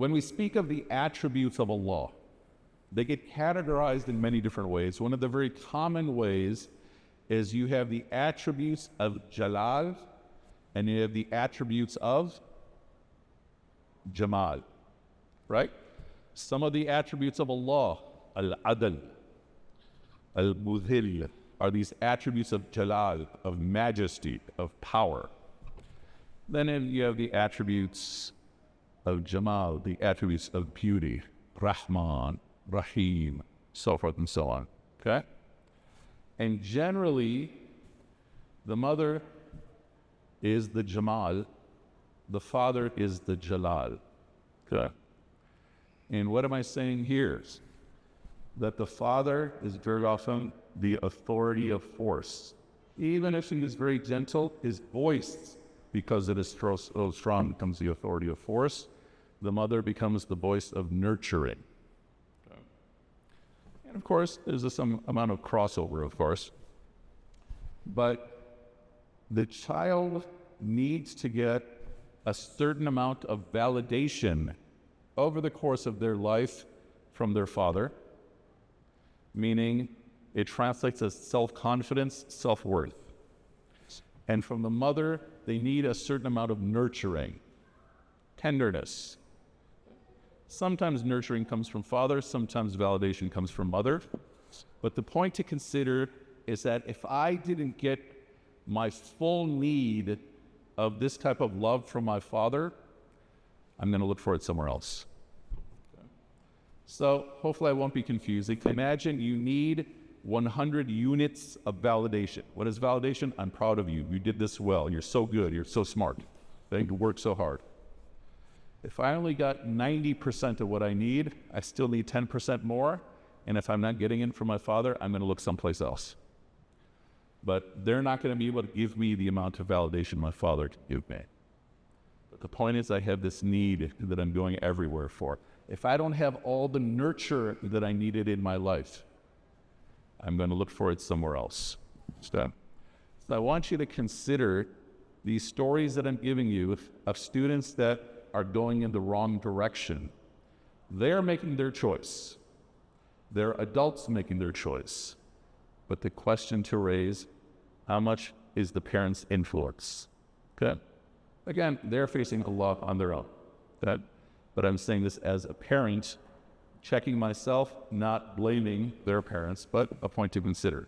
When we speak of the attributes of Allah, they get categorized in many different ways. One of the very common ways is you have the attributes of Jalal and you have the attributes of Jamal, right? Some of the attributes of Allah, Al-Adl, Al-Mudhil, are these attributes of Jalal, of majesty, of power. Then you have the attributes of Jamal, the attributes of beauty, Rahman, Rahim, so forth and so on, okay? And generally, the mother is the Jamal, the father is the Jalal, okay? And what am I saying here? That the father is very often the authority of force. Even if he is very gentle, his voice, because it is so strong, becomes the authority of force. The mother becomes the voice of nurturing. And of course, there's some amount of crossover, of course. But the child needs to get a certain amount of validation over the course of their life from their father, meaning it translates as self-confidence, self-worth. And from the mother, they need a certain amount of nurturing, tenderness. Sometimes nurturing comes from father, sometimes validation comes from mother. But the point to consider is that if I didn't get my full need of this type of love from my father, I'm going to look for it somewhere else. So hopefully I won't be confusing. Imagine you need 100 units of validation. What is validation? I'm proud of you. You did this well. You're so good. You're so smart. You worked so hard. If I only got 90% of what I need, I still need 10% more. And if I'm not getting it from my father, I'm going to look someplace else. But they're not going to be able to give me the amount of validation my father can give me. But the point is I have this need that I'm going everywhere for. If I don't have all the nurture that I needed in my life, I'm going to look for it somewhere else. So I want you to consider these stories that I'm giving you of students that are going in the wrong direction. They're making their choice. They're adults making their choice. But the question to raise, how much is the parents' influence? Okay? Again, they're facing Allah on their own. But I'm saying this as a parent, checking myself, not blaming their parents, but a point to consider.